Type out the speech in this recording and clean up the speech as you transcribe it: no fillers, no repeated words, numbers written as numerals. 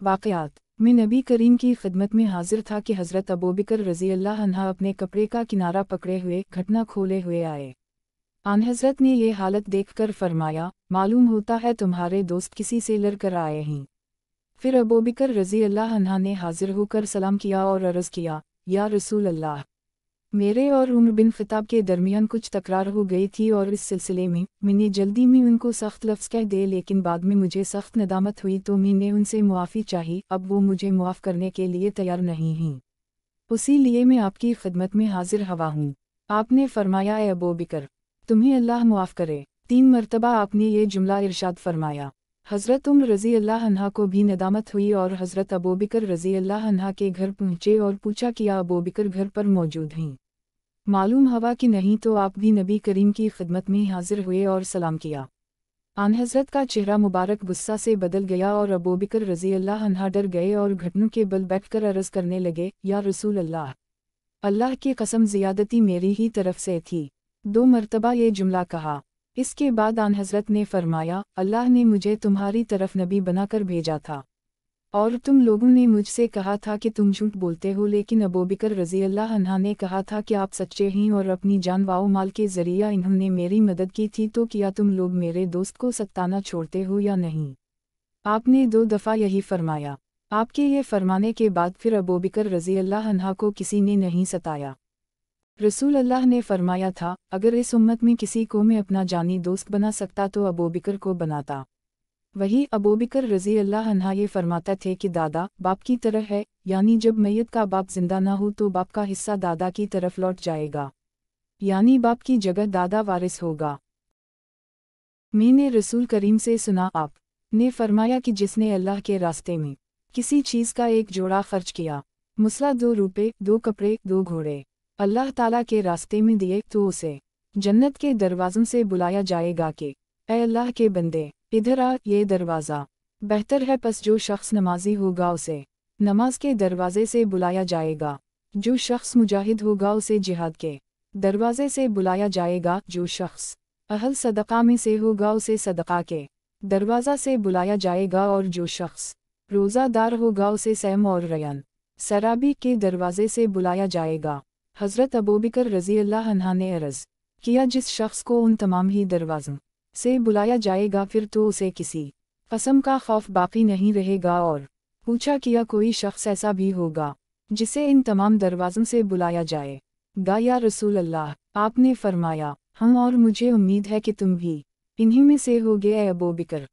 वाक़यात में नबी करीम की खिदमत में हाजिर था कि हज़रत अबू बकर रज़ी अल्लाह अन्हा अपने कपड़े का किनारा पकड़े हुए घटना खोले हुए आए। आन हज़रत ने ये हालत देखकर फरमाया, मालूम होता है तुम्हारे दोस्त किसी से लड़ कर आए हैं। फिर अबू बकर रज़ी अल्लाह अन्हा ने हाजिर होकर सलाम किया और अर्ज़ किया, या रसूल अल्लाह, मेरे और उम्र बिन ख़िताब के दरमियान कुछ तकरार हो गई थी और इस सिलसिले में मैंने जल्दी में उनको सख्त लफ्ज़ कह दे, लेकिन बाद में मुझे सख्त नदामत हुई तो मैंने उनसे मुआफ़ी चाही। अब वो मुझे मुआफ़ करने के लिए तैयार नहीं हैं, उसी लिए मैं आपकी खिदमत में हाजिर हवा हूँ। आपने फरमाया, ए अबू बकर, तुम्हें अल्लाह मुआफ़ करे। 3 मरतबा आपने ये जुमला इरशाद फरमाया। हज़रत उम्र रज़ी अल्लाह अन्हा को भी नदामत हुई और हज़रत अबू बकर रज़ी अल्लाह अन्हा के घर पहुँचे और पूछा कि अबू बकर घर पर मौजूद हैं। मालूम हवा कि नहीं तो आप भी नबी करीम की खिदमत में हाजिर हुए और सलाम किया। आन हज़रत का चेहरा मुबारक गुस्सा से बदल गया और अबू बकर रज़ी अल्लाह अन्हा डर गए और घुटनों के बल बैठकर अर्ज़ करने लगे, या रसूल अल्लाह, अल्लाह की कसम ज़ियादती मेरी ही तरफ से थी। 2 मरतबा ये जुमला कहा। इसके बाद आन हज़रत ने फरमाया, अल्लाह ने मुझे तुम्हारी तरफ नबी बनाकर भेजा था और तुम लोगों ने मुझसे कहा था कि तुम झूठ बोलते हो, लेकिन अबू बकर रज़ी अल्लाह अन्हा ने कहा था कि आप सच्चे हैं और अपनी जान व माल के ज़रिया इन्होंने मेरी मदद की थी, तो क्या तुम लोग मेरे दोस्त को सताना छोड़ते हो या नहीं? आपने 2 दफ़ा यही फरमाया। आपके ये फरमाने के बाद फिर अबू बकर रज़ी अल्लाह अन्हा को किसी ने नहीं सताया। रसूल अल्लाह ने फरमाया था, अगर इस उम्मत में किसी को मैं अपना जानी दोस्त बना सकता तो अबू बकर को बनाता। वही अबू बकर रज़ी अल्लाह अन्हा ये फरमाते थे कि दादा बाप की तरह है, यानी जब मैयत का बाप जिंदा ना हो तो बाप का हिस्सा दादा की तरफ लौट जाएगा, यानी बाप की जगह दादा वारिस होगा। मैंने रसूल करीम से सुना, आप ने फरमाया कि जिसने अल्लाह के रास्ते में किसी चीज़ का एक जोड़ा खर्च किया, मुसला 2 रुपए, 2 कपड़े, 2 घोड़े, अल्लाह ताला के रास्ते में दिए, तो उसे जन्नत के दरवाज़ों से बुलाया जाएगा कि ए अल्लाह के बंदे, इधर आ, ये दरवाज़ा बेहतर है। पस जो शख्स नमाजी होगा उसे नमाज के दरवाज़े से बुलाया जाएगा, जो शख्स मुजाहिद होगा उसे जिहाद के दरवाज़े से बुलाया जाएगा, जो शख्स अहल सदक़ा में से होगा उसे सदक़ा के दरवाज़ा से बुलाया जाएगा, और जो शख्स रोज़ादार होगा उसे सैम और रयान सराबी के दरवाज़े से बुलाया जाएगा। हज़रत अबू बकर रज़ी अल्लाह अन्हा ने अर्ज़ किया, जिस शख्स को उन तमाम ही दरवाज़ों से बुलाया जाएगा फिर तो उसे किसी कसम का खौफ बाकी नहीं रहेगा। और पूछा, किया कोई शख्स ऐसा भी होगा जिसे इन तमाम दरवाज़ों से बुलाया जाए गा या रसूल अल्लाह? आपने फरमाया, हाँ, और मुझे उम्मीद है कि तुम भी इन्हीं में से होगे ए अबू बकर।